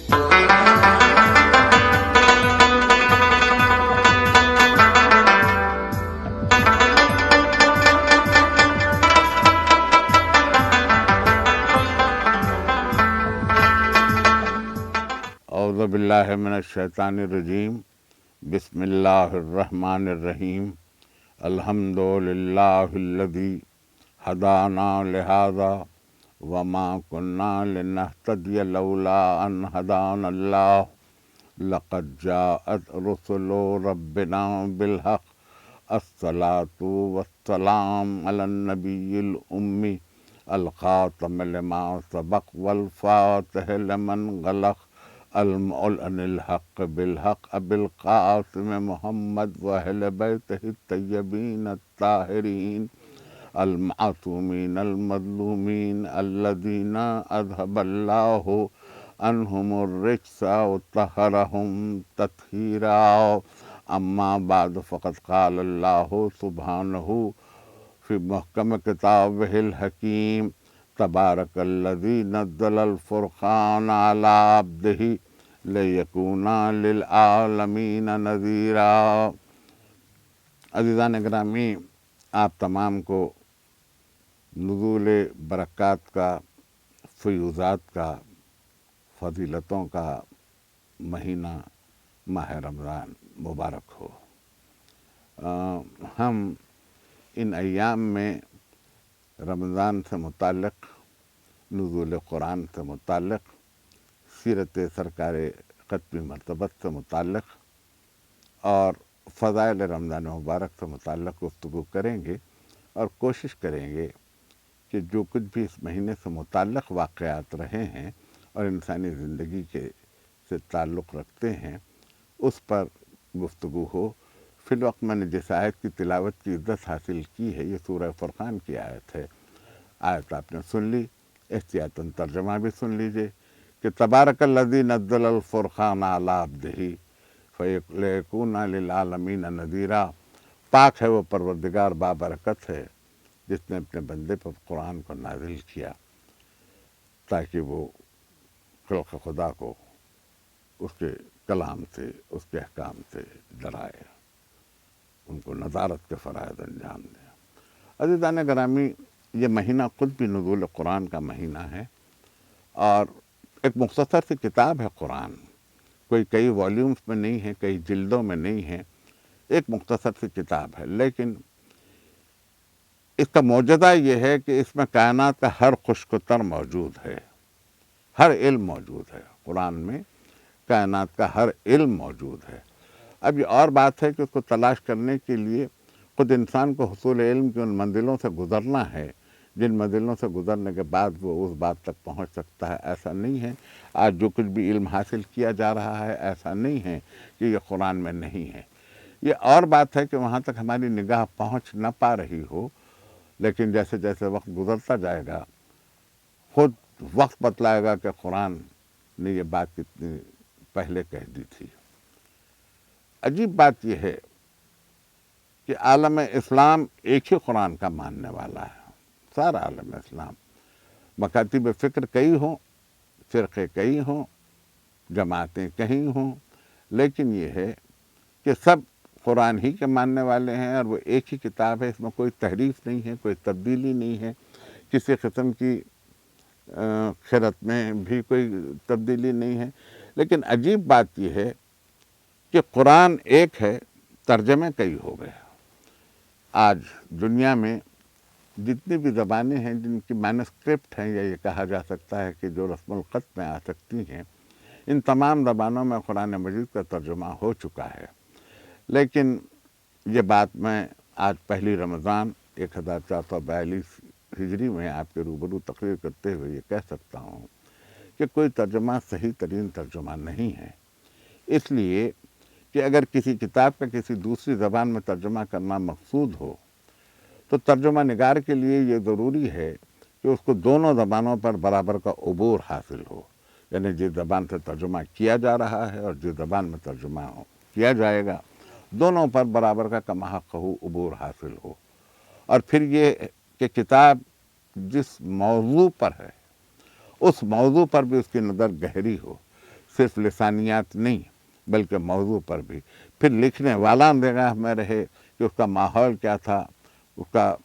اعوذ باللہ من الشیطان الرجیم، بسم اللہ الرحمن الرحیم۔ الحمد للہ الذی ہدانا لہذا وما کنا لنہتدی لولا ان ہدانا اللہ، لقد جاءت رسل ربنا بالحق، الصلاۃ والسلام علی النبی الأمی الخاتم لما سبق والفاتح لمن غلق، المعلن الحق بالحق ابی القاسم محمد واہل بیتہ الطیبین الطاہرین المعصومین المظلومین الذین اذہب اللہ عنہم الرجس وطہرہم تطہیرا۔ اما بعد فقد قال اللہ سبحانہ فی محکم کتابہ الحکیم، تبارک الذی نزل الفرقان علی عبدہ لیکون للعالمین نذیرا۔ عزیزان گرامی، آپ تمام کو نزول برکات کا، فیوزات کا، فضیلتوں کا مہینہ ماہ رمضان مبارک ہو۔ ہم ان ایام میں رمضان سے متعلق، نزول قرآن سے متعلق، سیرت سرکار ختمی مرتبت سے متعلق اور فضائل رمضان مبارک سے متعلق گفتگو کریں گے، اور کوشش کریں گے کہ جو کچھ بھی اس مہینے سے متعلق واقعات رہے ہیں اور انسانی زندگی سے تعلق رکھتے ہیں اس پر گفتگو ہو۔ فی الوقت میں نے جس آیت کی تلاوت کی عزت حاصل کی ہے، یہ سورہ فرقان کی آیت ہے۔ آیت آپ نے سن لی، احتیاطاً ترجمہ بھی سن لیجئے کہ تبارک الذی نزل الفرقان علی عبدہ لیکون للعالمین نذیرا۔ پاک ہے وہ پروردگار بابرکت ہے جس نے اپنے بندے پر قرآن کو نازل کیا تاکہ وہ خلق خدا کو اس کے کلام سے، اس کے احکام سے ڈرائے، ان کو نظارت کے فرائض انجام دے۔ عزیزان گرامی، یہ مہینہ خود بھی نزول قرآن کا مہینہ ہے، اور ایک مختصر سی کتاب ہے قرآن، کوئی کئی والیومز میں نہیں ہے، کئی جلدوں میں نہیں ہے، ایک مختصر سی کتاب ہے، لیکن اس کا معجزہ یہ ہے کہ اس میں کائنات کا ہر خشک و تر موجود ہے، ہر علم موجود ہے قرآن میں، کائنات کا ہر علم موجود ہے۔ اب یہ اور بات ہے کہ اس کو تلاش کرنے کے لیے خود انسان کو حصول علم کی ان منزلوں سے گزرنا ہے جن منزلوں سے گزرنے کے بعد وہ اس بات تک پہنچ سکتا ہے۔ ایسا نہیں ہے آج جو کچھ بھی علم حاصل کیا جا رہا ہے، ایسا نہیں ہے کہ یہ قرآن میں نہیں ہے۔ یہ اور بات ہے کہ وہاں تک ہماری نگاہ پہنچ نہ پا رہی ہو، لیکن جیسے جیسے وقت گزرتا جائے گا خود وقت بتلائے گا کہ قرآن نے یہ بات کتنی پہلے کہہ دی تھی۔ عجیب بات یہ ہے کہ عالم اسلام ایک ہی قرآن کا ماننے والا ہے، سارا عالم اسلام، مکاتب فکر کئی ہوں، فرقے کئی ہوں، جماعتیں کہیں ہوں، لیکن یہ ہے کہ سب قرآن ہی کے ماننے والے ہیں، اور وہ ایک ہی کتاب ہے، اس میں کوئی تحریف نہیں ہے، کوئی تبدیلی نہیں ہے، کسی قسم کی خرت میں بھی کوئی تبدیلی نہیں ہے۔ لیکن عجیب بات یہ ہے کہ قرآن ایک ہے، ترجمے کئی ہو گئے۔ آج دنیا میں جتنی بھی زبانیں ہیں جن کی مینوسکرپٹ ہیں، یا یہ کہا جا سکتا ہے کہ جو رسم الخط میں آ سکتی ہیں، ان تمام زبانوں میں قرآن مجید کا ترجمہ ہو چکا ہے۔ لیکن یہ بات میں آج پہلی رمضان 1442 ہجری میں آپ کے روبرو تقریر کرتے ہوئے یہ کہہ سکتا ہوں کہ کوئی ترجمہ صحیح ترین ترجمہ نہیں ہے، اس لیے کہ اگر کسی کتاب کا کسی دوسری زبان میں ترجمہ کرنا مقصود ہو تو ترجمہ نگار کے لیے یہ ضروری ہے کہ اس کو دونوں زبانوں پر برابر کا عبور حاصل ہو، یعنی جس زبان سے ترجمہ کیا جا رہا ہے اور جس زبان میں ترجمہ کیا جائے گا، دونوں پر برابر کا کما حق عبور حاصل ہو۔ اور پھر یہ کہ کتاب جس موضوع پر ہے اس موضوع پر بھی اس کی نظر گہری ہو، صرف لسانیات نہیں بلکہ موضوع پر بھی. پھر لکھنے والا نگاہ میں رہے کہ اس کا ماحول کیا تھا، اس کا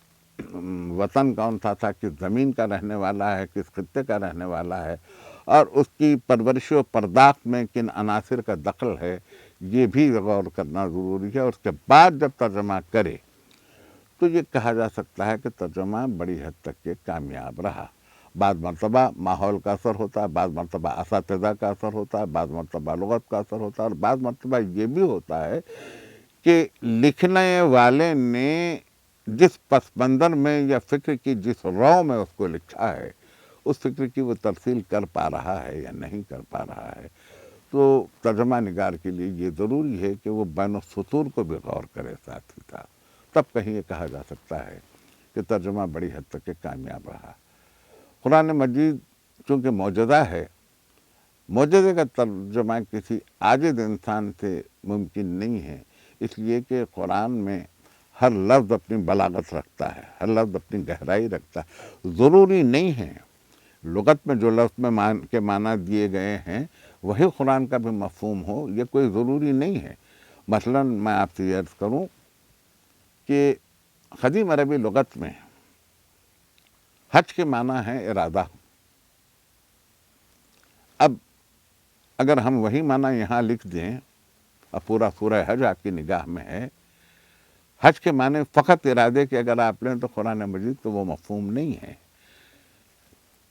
وطن کون سا تھا، کس زمین کا رہنے والا ہے، کس خطے کا رہنے والا ہے، اور اس کی پرورش و پرداخت میں کن عناصر کا دخل ہے، یہ بھی غور کرنا ضروری ہے. اور اس کے بعد جب ترجمہ کرے تو یہ کہا جا سکتا ہے کہ ترجمہ بڑی حد تک کے کامیاب رہا. بعض مرتبہ ماحول کا اثر ہوتا ہے، بعض مرتبہ اساتذہ کا اثر ہوتا ہے، بعض مرتبہ لغت کا اثر ہوتا ہے، اور بعض مرتبہ یہ بھی ہوتا ہے کہ لکھنے والے نے جس پس منظر میں یا فکر کی جس رو میں اس کو لکھا ہے، اس فکر کی وہ ترسیل کر پا رہا ہے یا نہیں کر پا رہا ہے. تو ترجمہ نگار کے لیے یہ ضروری ہے کہ وہ بین السطور کو بھی غور کرے ساتھ ہی ساتھ. تب کہیں یہ کہا جا سکتا ہے کہ ترجمہ بڑی حد تک کہ کامیاب رہا. قرآن مجید چونکہ معجزہ ہے، معجزے کا ترجمہ کسی عاجز انسان سے ممکن نہیں ہے، اس لیے کہ قرآن میں ہر لفظ اپنی بلاغت رکھتا ہے، ہر لفظ اپنی گہرائی رکھتا ہے. ضروری نہیں ہے لغت میں جو لفظ میں کے معنی دیے گئے ہیں وہی قرآن کا بھی مفہوم ہو، یہ کوئی ضروری نہیں ہے. مثلا میں آپ سے یہ عرض کروں کہ قدیم عربی لغت میں حج کے معنی ہے ارادہ. اب اگر ہم وہی معنی یہاں لکھ دیں، اب پورا سورہ حج آپ کی نگاہ میں ہے، حج کے معنی فقط ارادے کے اگر آپ لیں تو قرآن مجید تو وہ مفہوم نہیں ہے.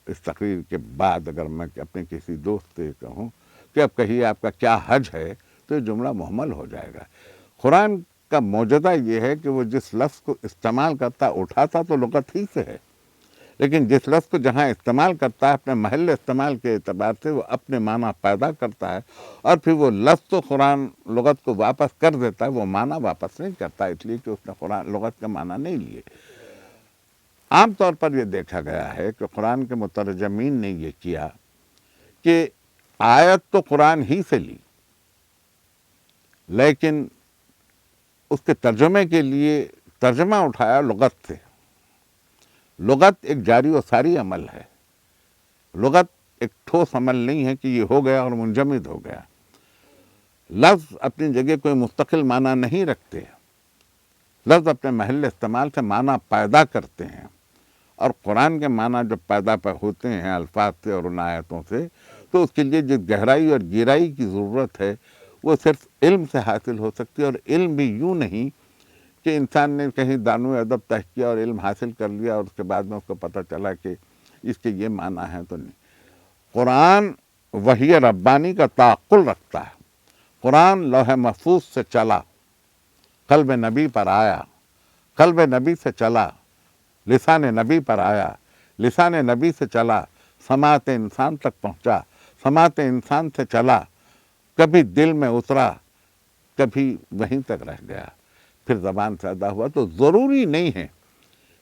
اس تقریر کے بعد اگر میں اپنے کسی دوست سے کہوں کہ اب کہیے آپ کا کیا حج ہے، تو یہ جملہ محمل ہو جائے گا. قرآن کا معجزہ یہ ہے کہ وہ جس لفظ کو استعمال کرتا اٹھاتا تو لغت ہی سے ہے، لیکن جس لفظ کو جہاں استعمال کرتا ہے اپنے محل استعمال کے اعتبار سے وہ اپنے معنی پیدا کرتا ہے، اور پھر وہ لفظ تو قرآن لغت کو واپس کر دیتا ہے، وہ معنی واپس نہیں کرتا، اس لیے کہ اس نے قرآن لغت کا معنی نہیں لیے. عام طور پر یہ دیکھا گیا ہے کہ قرآن کے مترجمین نے یہ کیا کہ آیت تو قرآن ہی سے لی، لیکن اس کے ترجمے کے لیے ترجمہ اٹھایا لغت سے. لغت ایک جاری و ساری عمل ہے، لغت ایک ٹھوس عمل نہیں ہے کہ یہ ہو گیا اور منجمد ہو گیا. لفظ اپنی جگہ کوئی مستقل معنی نہیں رکھتے، لفظ اپنے محل استعمال سے معنی پیدا کرتے ہیں، اور قرآن کے معنی جب پیدا ہوتے ہیں الفاظ سے اور ان آیتوں سے، تو اس کے لیے جس گہرائی اور گہرائی کی ضرورت ہے وہ صرف علم سے حاصل ہو سکتی ہے. اور علم بھی یوں نہیں کہ انسان نے کہیں دانو ادب تحقیق کیا اور علم حاصل کر لیا اور اس کے بعد میں اس کو پتہ چلا کہ اس کے یہ معنی ہے، تو نہیں. قرآن وحی ربانی کا تعقل رکھتا ہے. قرآن لوح محفوظ سے چلا، قلب نبی پر آیا، قلب نبی سے چلا، لسان نبی پر آیا، لسان نبی سے چلا، سماعت انسان تک پہنچا، سماعت انسان سے چلا، کبھی دل میں اترا، کبھی وہیں تک رہ گیا، پھر زبان سے ادا ہوا. تو ضروری نہیں ہے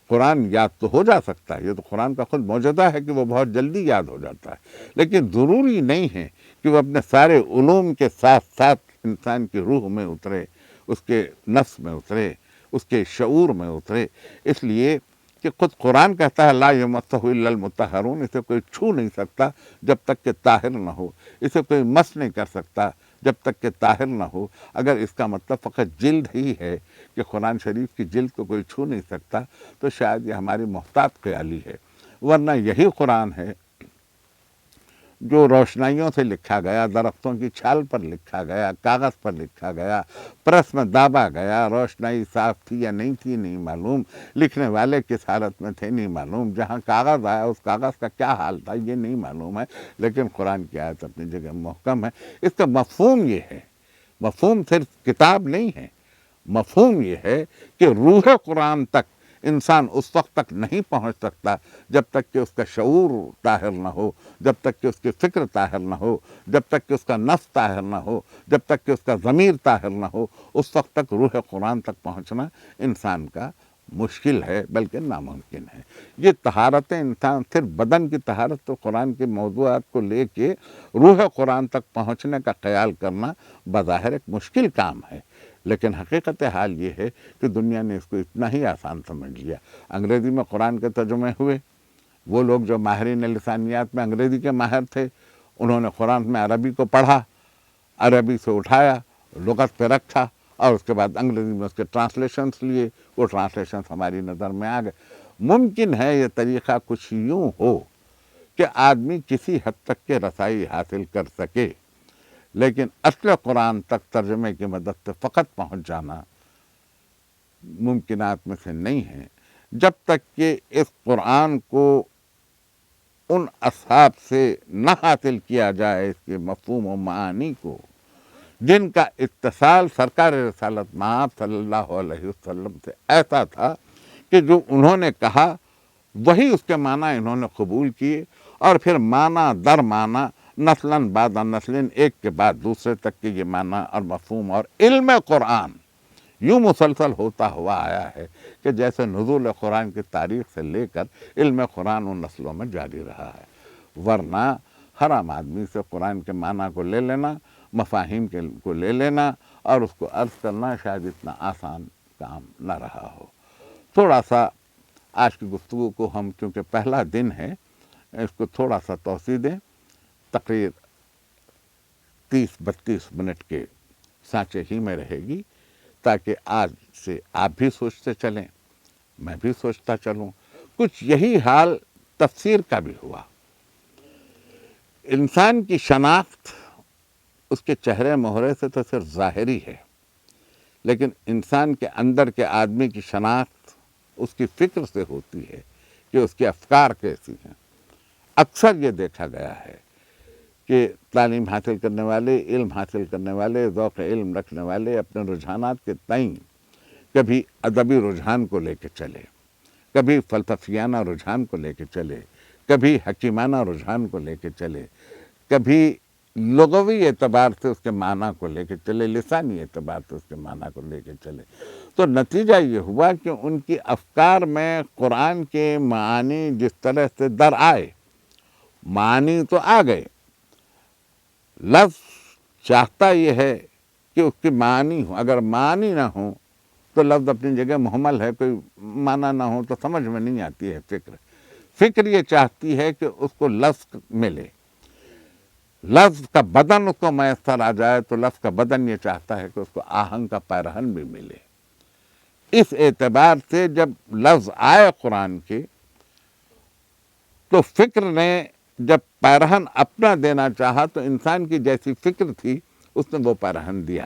قرآن یاد تو ہو جا سکتا ہے، یہ تو قرآن کا خود معجزہ ہے کہ وہ بہت جلدی یاد ہو جاتا ہے، لیکن ضروری نہیں ہے کہ وہ اپنے سارے علوم کے ساتھ ساتھ انسان کی روح میں اترے، اس کے نفس میں اترے، اس کے شعور میں اترے. اس لیے کہ خود قرآن کہتا ہے لا یمسہ الا المطہرون، اسے کوئی چھو نہیں سکتا جب تک کہ طاہر نہ ہو، اسے کوئی مس نہیں کر سکتا جب تک کہ طاہر نہ ہو. اگر اس کا مطلب فقط جلد ہی ہے کہ قرآن شریف کی جلد کو کوئی چھو نہیں سکتا، تو شاید یہ ہماری محتاط خیالی ہے، ورنہ یہی قرآن ہے جو روشنائیوں سے لکھا گیا، درختوں کی چھال پر لکھا گیا، کاغذ پر لکھا گیا، پریس میں دابا گیا. روشنائی صاف تھی یا نہیں تھی نہیں معلوم، لکھنے والے کس حالت میں تھے نہیں معلوم، جہاں کاغذ آیا اس کاغذ کا کیا حال تھا یہ نہیں معلوم ہے، لیکن قرآن کی آیت اپنی جگہ محکم ہے. اس کا مفہوم یہ ہے، مفہوم صرف کتاب نہیں ہے، مفہوم یہ ہے کہ روح قرآن تک انسان اس وقت تک نہیں پہنچ سکتا جب تک کہ اس کا شعور طاہر نہ ہو، جب تک کہ اس کی فکر طاہر نہ ہو، جب تک کہ اس کا نفس طاہر نہ ہو، جب تک کہ اس کا ضمیر طاہر نہ ہو. اس وقت تک روح قرآن تک پہنچنا انسان کا مشکل ہے بلکہ ناممکن ہے. یہ طہارتیں انسان صرف بدن کی طہارت تو قرآن کے موضوعات کو لے کے روح قرآن تک پہنچنے کا خیال کرنا بظاہر ایک مشکل کام ہے، لیکن حقیقت حال یہ ہے کہ دنیا نے اس کو اتنا ہی آسان سمجھ لیا. انگریزی میں قرآن کے ترجمے ہوئے، وہ لوگ جو ماہرین لسانیات میں انگریزی کے ماہر تھے انہوں نے قرآن میں عربی کو پڑھا، عربی سے اٹھایا، لغت پہ رکھا، اور اس کے بعد انگریزی میں اس کے ٹرانسلیشنس لیے، وہ ٹرانسلیشنس ہماری نظر میں آ گئے۔ ممکن ہے یہ طریقہ کچھ یوں ہو کہ آدمی کسی حد تک کے رسائی حاصل کر سکے، لیکن اصل قرآن تک ترجمے کی مدد سے فقط پہنچ جانا ممکنات میں سے نہیں ہے، جب تک کہ اس قرآن کو ان اصحاب سے نہ حاصل کیا جائے، اس کے مفہوم و معانی کو، جن کا اتصال سرکار رسالت مآب صلی اللہ علیہ وسلم سے ایسا تھا کہ جو انہوں نے کہا وہی اس کے معنی انہوں نے قبول کیے، اور پھر معنی در معنی، نسلاً بعد نسلیں، ایک کے بعد دوسرے تک کے یہ معنی اور مفہوم اور علم قرآن یوں مسلسل ہوتا ہوا آیا ہے کہ جیسے نزول قرآن کی تاریخ سے لے کر علم قرآن ان نسلوں میں جاری رہا ہے۔ ورنہ ہر عام آدمی سے قرآن کے معنی کو لے لینا، مفاہیم کو لے لینا اور اس کو عرض کرنا شاید اتنا آسان کام نہ رہا ہو۔ تھوڑا سا آج کی گفتگو کو ہم، کیونکہ پہلا دن ہے، اس کو تھوڑا سا توسیع دیں، تقریر 30-32 منٹ کے سانچے ہی میں رہے گی، تاکہ آج سے آپ بھی سوچتے چلیں، میں بھی سوچتا چلوں۔ کچھ یہی حال تفسیر کا بھی ہوا۔ انسان کی شناخت اس کے چہرے مہرے سے تو صرف ظاہری ہے، لیکن انسان کے اندر کے آدمی کی شناخت اس کی فکر سے ہوتی ہے کہ اس کے افکار کیسی ہیں۔ اکثر یہ دیکھا گیا ہے کہ تعلیم حاصل کرنے والے، علم حاصل کرنے والے، ذوق علم رکھنے والے اپنے رجحانات کے تئیں کبھی ادبی رجحان کو لے کے چلے، کبھی فلسفیانہ رجحان کو لے کے چلے، کبھی حکیمانہ رجحان کو لے کے چلے، کبھی لغوی اعتبار سے اس کے معنی کو لے کے چلے، لسانی اعتبار سے اس کے معنی کو لے کے چلے۔ تو نتیجہ یہ ہوا کہ ان کی افکار میں قرآن کے معانی جس طرح سے در آئے، معانی تو آ گئے، لفظ چاہتا یہ ہے کہ اس کی معنی ہو، اگر معنی نہ ہو تو لفظ اپنی جگہ محمل ہے، کوئی معنی نہ ہو تو سمجھ میں نہیں آتی ہے فکر یہ چاہتی ہے کہ اس کو لفظ ملے، لفظ کا بدن اس کو میسر آ جائے، تو لفظ کا بدن یہ چاہتا ہے کہ اس کو آہنگ کا پیرہن بھی ملے۔ اس اعتبار سے جب لفظ آئے قرآن کے، تو فکر نے جب پیرہن اپنا دینا چاہا تو انسان کی جیسی فکر تھی اس نے وہ پیرہن دیا۔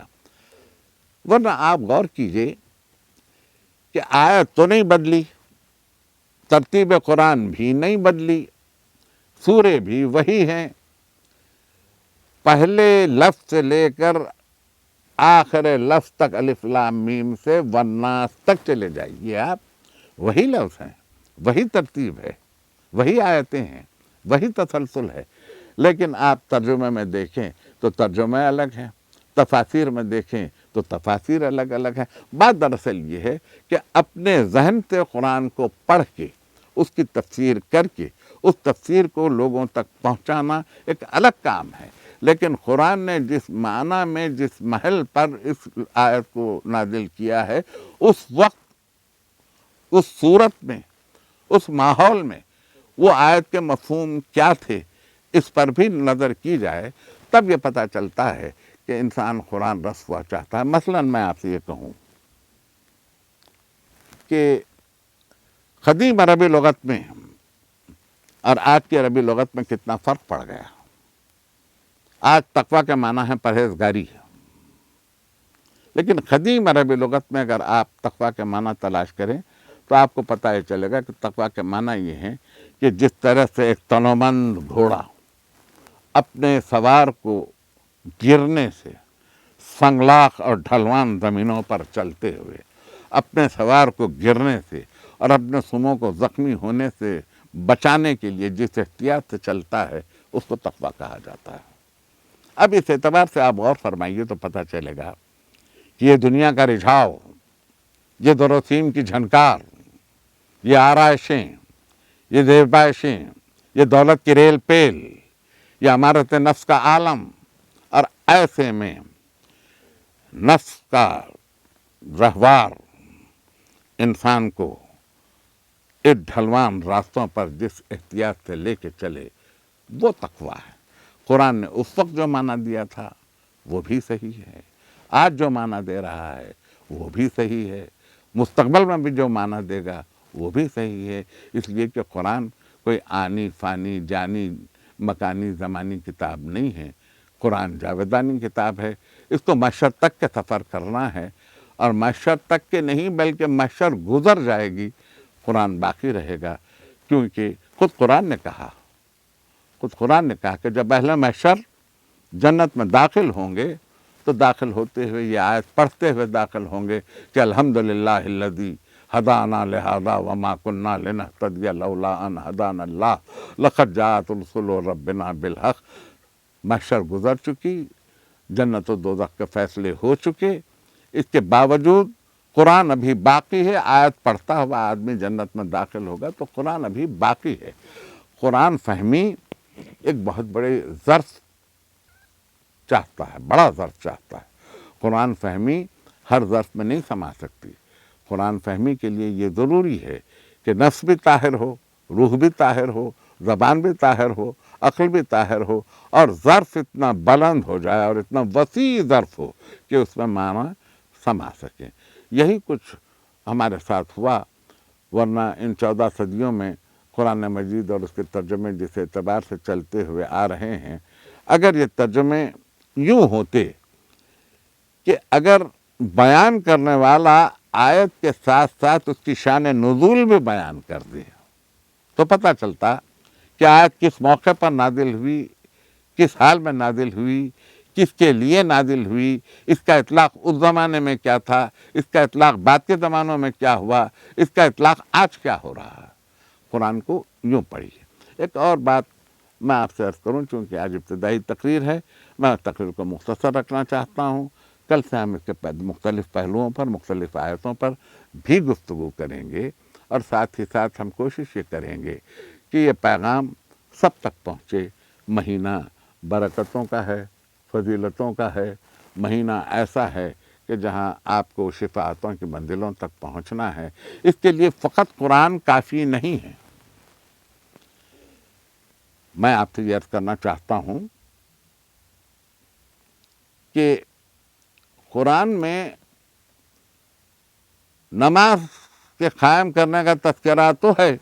ورنہ آپ غور کیجئے کہ آیت تو نہیں بدلی، ترتیب قرآن بھی نہیں بدلی، سورے بھی وہی ہیں، پہلے لفظ سے لے کر آخر لفظ تک الف لام میم سے والناس تک چلے جائیے آپ، وہی لفظ ہیں، وہی ترتیب ہے، وہی آیتیں ہیں، وہی تسلسل ہے، لیکن آپ ترجمے میں دیکھیں تو ترجمے الگ ہیں، تفاسیر میں دیکھیں تو تفاسیر الگ الگ ہیں۔ بات دراصل یہ ہے کہ اپنے ذہن سے قرآن کو پڑھ کے اس کی تفسیر کر کے اس تفسیر کو لوگوں تک پہنچانا ایک الگ کام ہے، لیکن قرآن نے جس معنی میں، جس محل پر اس آیت کو نازل کیا ہے، اس وقت، اس صورت میں، اس ماحول میں وہ آیت کے مفہوم کیا تھے، اس پر بھی نظر کی جائے، تب یہ پتہ چلتا ہے کہ انسان قرآن رس ہوا چاہتا ہے۔ مثلاً میں آپ سے یہ کہوں کہ قدیم عربی لغت میں اور آج کی عربی لغت میں کتنا فرق پڑ گیا۔ آج تقویٰ کے معنی ہے پرہیزگاری، لیکن قدیم عربی لغت میں اگر آپ تقویٰ کے معنی تلاش کریں تو آپ کو پتہ یہ چلے گا کہ تقویٰ کے معنی یہ ہیں کہ جس طرح سے ایک تنومند گھوڑا اپنے سوار کو گرنے سے، سنگلاخ اور ڈھلوان زمینوں پر چلتے ہوئے اپنے سوار کو گرنے سے اور اپنے سموں کو زخمی ہونے سے بچانے کے لیے جس احتیاط سے چلتا ہے، اس کو تقویٰ کہا جاتا ہے۔ اب اس اعتبار سے آپ غور فرمائیے تو پتہ چلے گا کہ یہ دنیا کا رجھاؤ، یہ دروسیم کی جھنکار، یہ آرائشیں، یہ زیبائشیں، یہ دولت کی ریل پیل، یہ عمارت نفس کا عالم، اور ایسے میں نفس کا رہوار انسان کو اس ڈھلوان راستوں پر جس احتیاط سے لے کے چلے، وہ تقویٰ ہے۔ قرآن نے اس وقت جو معنی دیا تھا وہ بھی صحیح ہے، آج جو معنی دے رہا ہے وہ بھی صحیح ہے، مستقبل میں بھی جو معنی دے گا وہ بھی صحیح ہے، اس لیے کہ قرآن کوئی آنی فانی جانی مکانی زمانی کتاب نہیں ہے، قرآن جاویدانی کتاب ہے، اس کو محشر تک کے سفر کرنا ہے، اور محشر تک کے نہیں بلکہ محشر گزر جائے گی، قرآن باقی رہے گا، کیونکہ خود قرآن نے کہا کہ جب اہل محشر جنت میں داخل ہوں گے تو داخل ہوتے ہوئے یہ آیت پڑھتے ہوئے داخل ہوں گے کہ الحمدللہ الذی ہدانا لہذا وما کنا لنہتدی لولا ان ہدانا اللہ لقد جاءت رسل ربنا بالحق۔ محشر گزر چکی، جنت و دوزخ کے فیصلے ہو چکے، اس کے باوجود قرآن ابھی باقی ہے، آیت پڑھتا ہوا آدمی جنت میں داخل ہوگا تو قرآن ابھی باقی ہے۔ قرآن فہمی ایک بہت بڑے ظرف چاہتا ہے، بڑا ظرف چاہتا ہے۔ قرآن فہمی ہر ظرف میں نہیں سما سکتی۔ قرآن فہمی کے لیے یہ ضروری ہے کہ نفس بھی طاہر ہو، روح بھی طاہر ہو، زبان بھی طاہر ہو، عقل بھی طاہر ہو، اور ظرف اتنا بلند ہو جائے اور اتنا وسیع ظرف ہو کہ اس میں معنی سما سکیں۔ یہی کچھ ہمارے ساتھ ہوا، ورنہ ان 14 صدیوں میں قرآن مجید اور اس کے ترجمے جس اعتبار سے چلتے ہوئے آ رہے ہیں، اگر یہ ترجمے یوں ہوتے کہ اگر بیان کرنے والا آیت کے ساتھ ساتھ اس کی شان نزول بھی بیان کر دے تو پتہ چلتا کہ آیت کس موقع پر نازل ہوئی، کس حال میں نازل ہوئی، کس کے لیے نازل ہوئی، اس کا اطلاق اس زمانے میں کیا تھا، اس کا اطلاق بعد کے زمانوں میں کیا ہوا، اس کا اطلاق آج کیا ہو رہا ہے۔ قرآن کو یوں پڑھیے۔ ایک اور بات میں آپ سے عرض کروں، چونکہ آج ابتدائی تقریر ہے، میں تقریر کو مختصر رکھنا چاہتا ہوں۔ کل سے ہم اس کے مختلف پہلوؤں پر، مختلف آیتوں پر بھی گفتگو کریں گے، اور ساتھ ہی ساتھ ہم کوشش یہ کریں گے کہ یہ پیغام سب تک پہنچے۔ مہینہ برکتوں کا ہے، فضیلتوں کا ہے، مہینہ ایسا ہے کہ جہاں آپ کو شفاعتوں کی منزلوں تک پہنچنا ہے۔ اس کے لیے فقط قرآن کافی نہیں ہے۔ میں آپ سے یہ عرض کرنا چاہتا ہوں کہ قرآن میں نماز کے قائم کرنے کا تذکرہ تو ہے،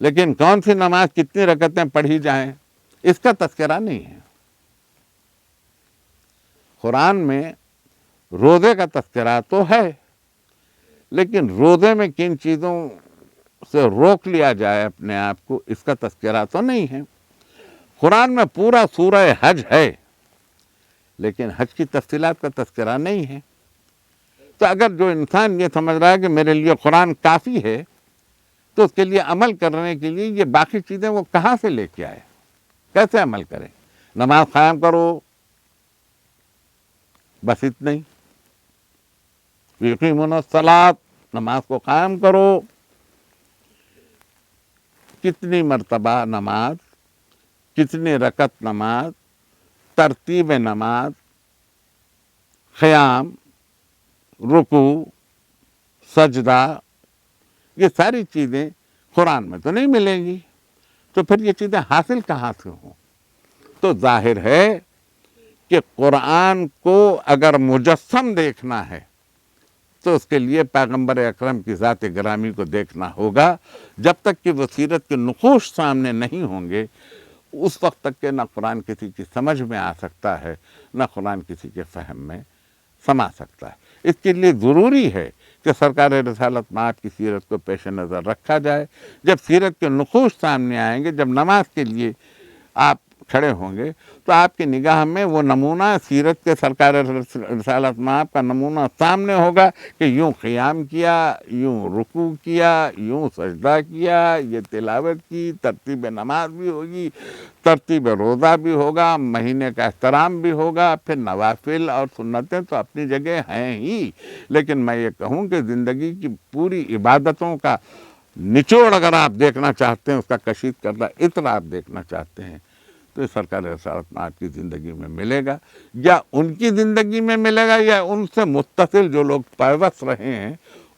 لیکن کون سی نماز کتنی رکعتیں پڑھی جائیں اس کا تذکرہ نہیں ہے۔ قرآن میں روزے کا تذکرہ تو ہے، لیکن روزے میں کن چیزوں سے روک لیا جائے اپنے آپ کو، اس کا تذکرہ تو نہیں ہے۔ قرآن میں پورا سورہ حج ہے، لیکن حج کی تفصیلات کا تذکرہ نہیں ہے۔ تو اگر جو انسان یہ سمجھ رہا ہے کہ میرے لیے قرآن کافی ہے، تو اس کے لیے عمل کرنے کے لیے یہ باقی چیزیں وہ کہاں سے لے کے آئے، کیسے عمل کریں؟ نماز قائم کرو، بس اتنا ہی۔ یقیمون الصلاۃ، نماز کو قائم کرو۔ کتنی مرتبہ نماز، کتنی رکعت نماز، ترتیب نماز، قیام، رکوع، سجدہ، یہ ساری چیزیں قرآن میں تو نہیں ملیں گی، تو پھر یہ چیزیں حاصل کہاں سے ہوں؟ تو ظاہر ہے کہ قرآن کو اگر مجسم دیکھنا ہے تو اس کے لیے پیغمبر اکرم کی ذات گرامی کو دیکھنا ہوگا۔ جب تک کہ وہ سیرت کے نقوش سامنے نہیں ہوں گے، اس وقت تک کہ نہ قرآن کسی کی سمجھ میں آ سکتا ہے، نہ قرآن کسی کے فہم میں سما سکتا ہے۔ اس کے لیے ضروری ہے کہ سرکار رسالت مآب کی سیرت کو پیش نظر رکھا جائے۔ جب سیرت کے نقوش سامنے آئیں گے، جب نماز کے لیے آپ کھڑے ہوں گے، تو آپ کی نگاہ میں وہ نمونہ سیرت کے سرکار رسالت مآب کا نمونہ سامنے ہوگا کہ یوں قیام کیا، یوں رکوع کیا، یوں سجدہ کیا، یہ تلاوت کی، ترتیب نماز بھی ہوگی، ترتیب روزہ بھی ہوگا، مہینے کا احترام بھی ہوگا، پھر نوافل اور سنتیں تو اپنی جگہ ہیں ہی، لیکن میں یہ کہوں کہ زندگی کی پوری عبادتوں کا نچوڑ اگر آپ دیکھنا چاہتے ہیں، اس کا کشید کردہ عطر آپ دیکھنا چاہتے ہیں، تو یہ سرکار رسالت مآب کی زندگی میں ملے گا، یا ان کی زندگی میں ملے گا، یا ان سے متصل جو لوگ پیوست رہے ہیں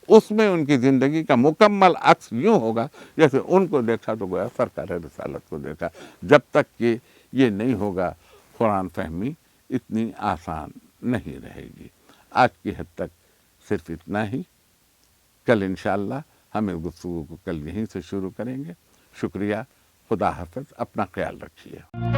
اس میں ان کی زندگی کا مکمل عکس یوں ہوگا جیسے ان کو دیکھا تو گویا سرکار رسالت کو دیکھا. جب تک کہ یہ نہیں ہوگا قرآن فہمی اتنی آسان نہیں رہے گی. آج کی حد تک صرف اتنا ہی. کل انشاءاللہ ہم اس گفتگو کو کل یہیں سے شروع کریں گے. شکریہ. خدا حافظ. اپنا خیال رکھیے.